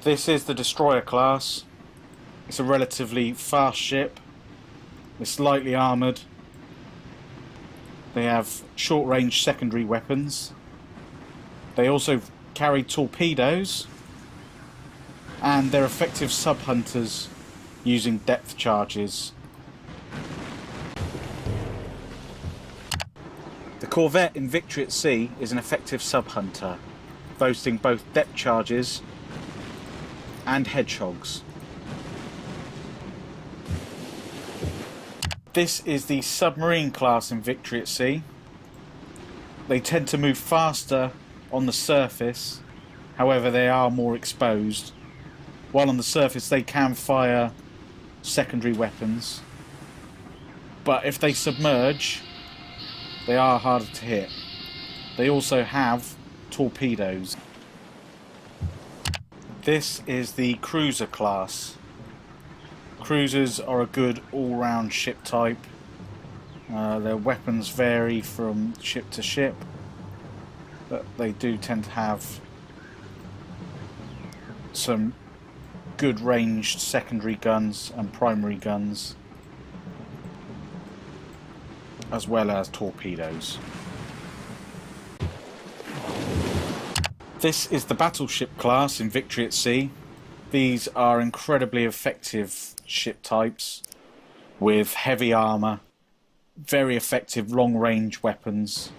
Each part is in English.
This is the Destroyer class. It's a relatively fast ship. It's lightly armoured. They have short-range secondary weapons. They also carry torpedoes, and they're effective sub-hunters using depth charges. The Corvette in Victory at Sea is an effective sub-hunter, boasting both depth charges and hedgehogs. This is the submarine class in Victory at Sea. They tend to move faster on the surface, however they are more exposed. While on the surface they can fire secondary weapons, but if they submerge they are harder to hit. They also have torpedoes. This is the cruiser class. Cruisers are a good all-round ship type. Their weapons vary from ship to ship, but they do tend to have some good ranged secondary guns and primary guns, as well as torpedoes. This is the battleship class in Victory at Sea. These are incredibly effective ship types with heavy armour, very effective long-range weapons,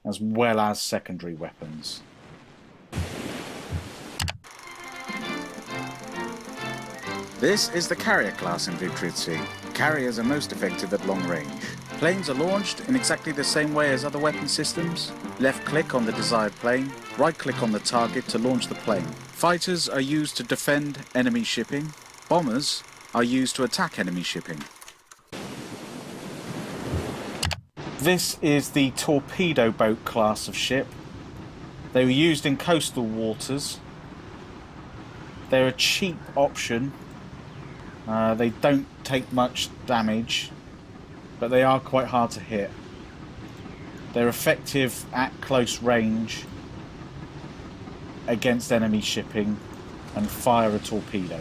as well as secondary weapons. This is the carrier class in Victory at Sea. Carriers are most effective at long range. Planes are launched in exactly the same way as other weapon systems. Left click on the desired plane, right click on the target to launch the plane. Fighters are used to defend enemy shipping. Bombers are used to attack enemy shipping. This is the torpedo boat class of ship. They were used in coastal waters. They're a cheap option. They don't take much damage, but they are quite hard to hit. They're effective at close range against enemy shipping and fire a torpedo.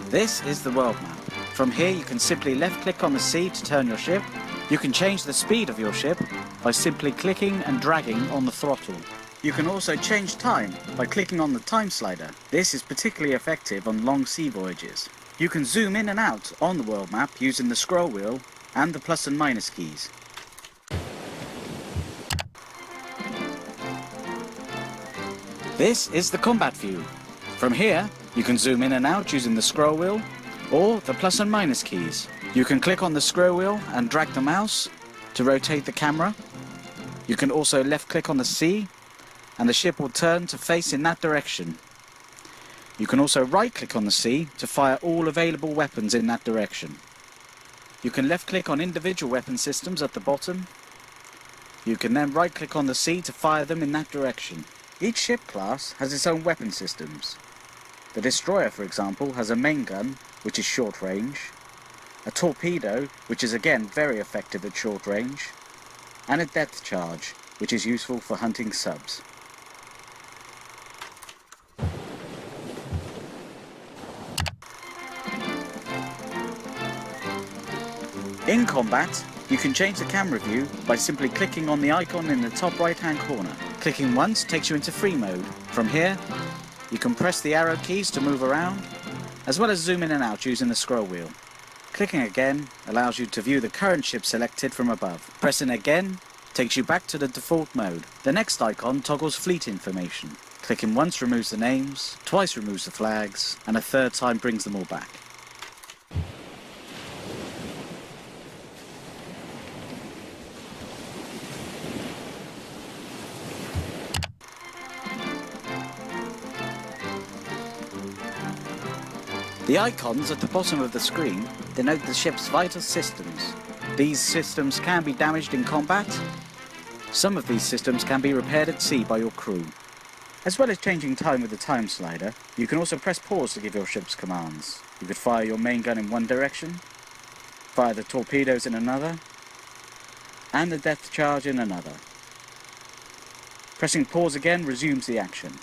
This is the world map. From here you can simply left click on the sea to turn your ship. You can change the speed of your ship by simply clicking and dragging on the throttle. You can also change time by clicking on the time slider. This is particularly effective on long sea voyages. You can zoom in and out on the world map using the scroll wheel and the plus and minus keys. This is the combat view. From here, you can zoom in and out using the scroll wheel or the plus and minus keys. You can click on the scroll wheel and drag the mouse to rotate the camera. You can also left click on the sea and the ship will turn to face in that direction. You can also right click on the sea to fire all available weapons in that direction. You can left click on individual weapon systems at the bottom. You can then right click on the sea to fire them in that direction. Each ship class has its own weapon systems. The Destroyer, for example, has a main gun, which is short range, a torpedo, which is again very effective at short range, and a depth charge, which is useful for hunting subs. In combat, you can change the camera view by simply clicking on the icon in the top right hand corner. Clicking once takes you into free mode. From here, you can press the arrow keys to move around, as well as zoom in and out using the scroll wheel. Clicking again allows you to view the current ship selected from above. Pressing again takes you back to the default mode. The next icon toggles fleet information. Clicking once removes the names, twice removes the flags, and a third time brings them all back. The icons at the bottom of the screen denote the ship's vital systems. These systems can be damaged in combat. Some of these systems can be repaired at sea by your crew. As well as changing time with the time slider, you can also press pause to give your ship's commands. You could fire your main gun in one direction, fire the torpedoes in another, and the depth charge in another. Pressing pause again resumes the action.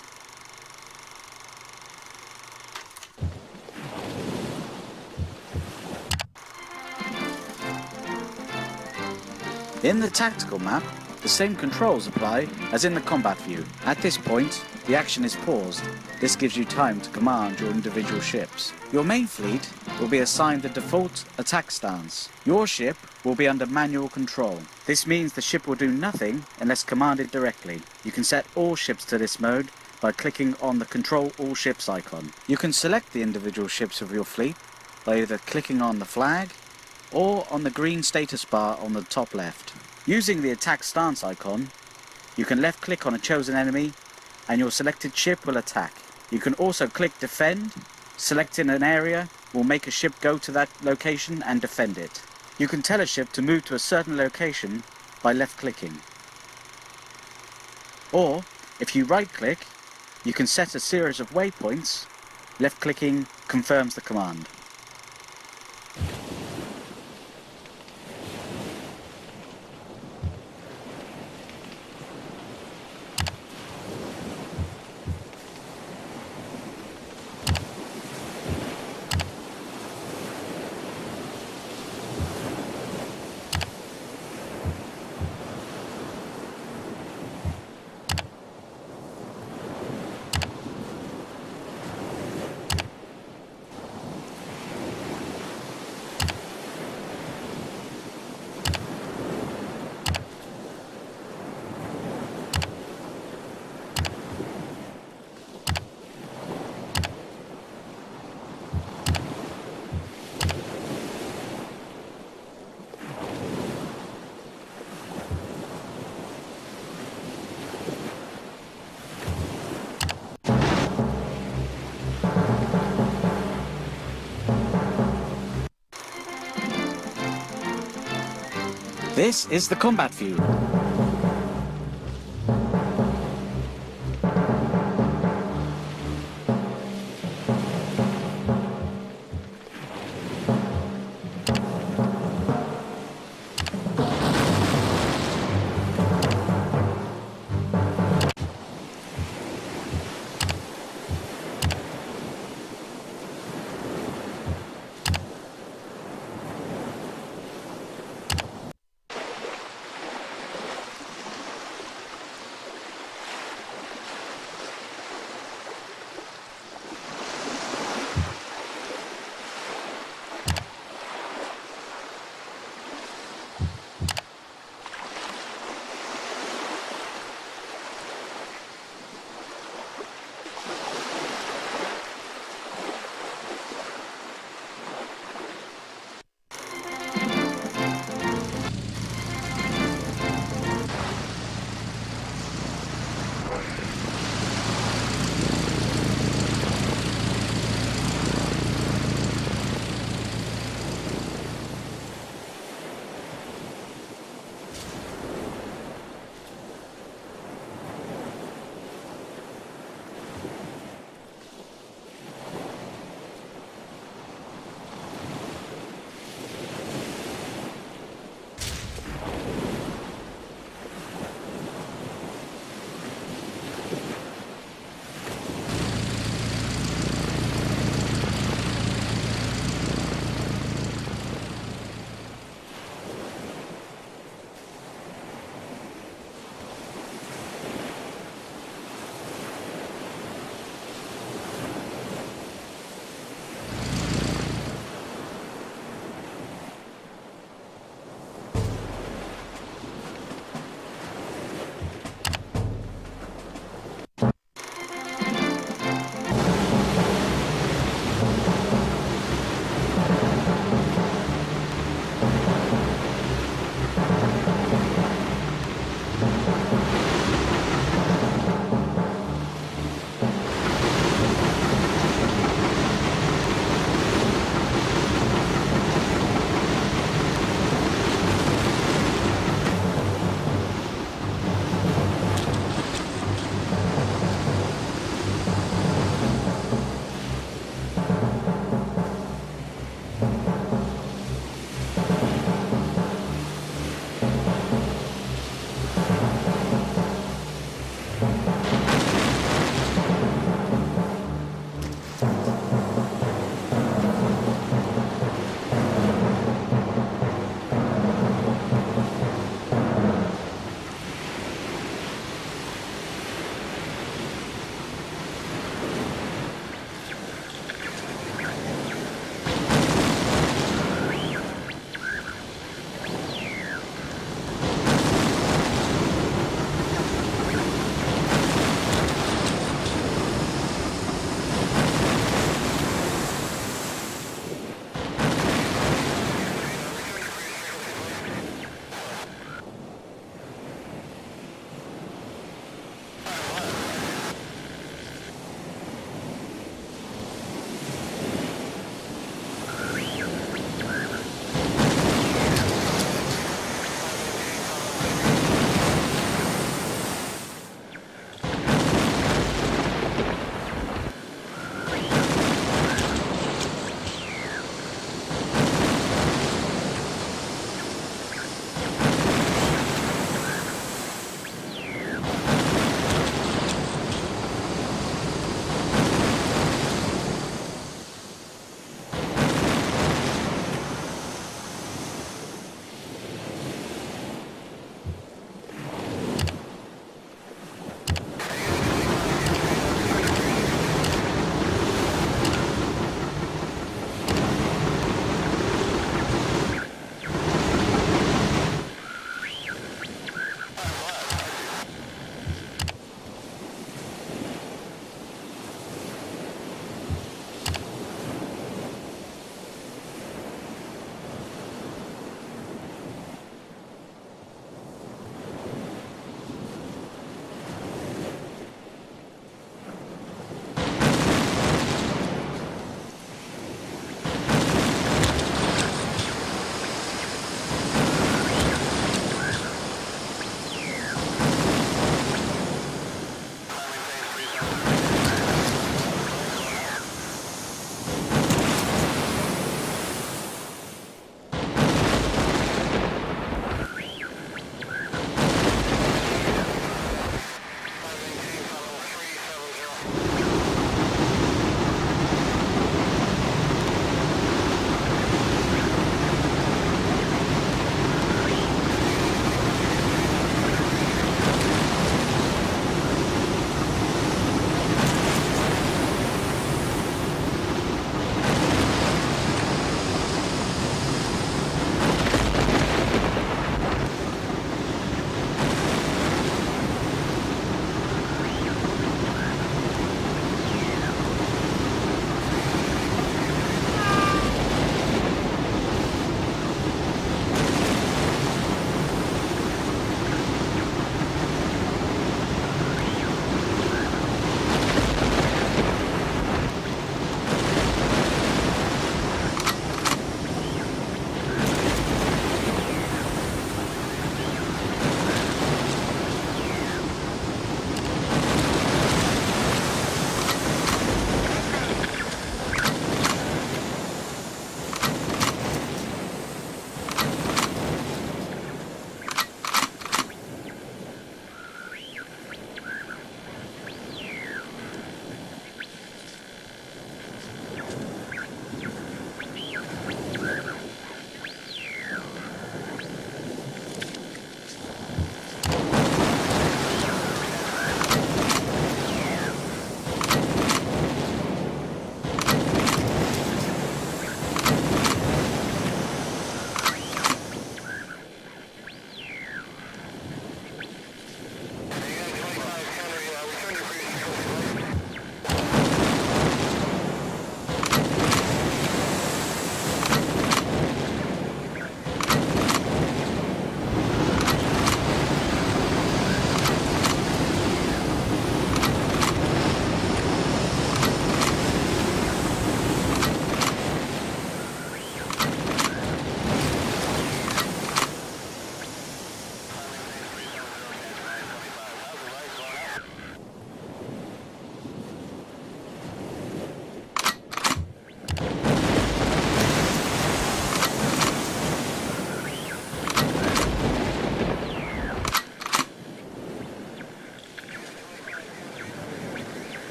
In the tactical map, the same controls apply as in the combat view. At this point, the action is paused. This gives you time to command your individual ships. Your main fleet will be assigned the default attack stance. Your ship will be under manual control. This means the ship will do nothing unless commanded directly. You can set all ships to this mode by clicking on the Control All Ships icon. You can select the individual ships of your fleet by either clicking on the flag or on the green status bar on the top left. Using the attack stance icon, you can left click on a chosen enemy and your selected ship will attack. You can also click defend. Selecting an area will make a ship go to that location and defend it. You can tell a ship to move to a certain location by left clicking. Or, if you right click, you can set a series of waypoints. Left clicking confirms the command. This is the combat view.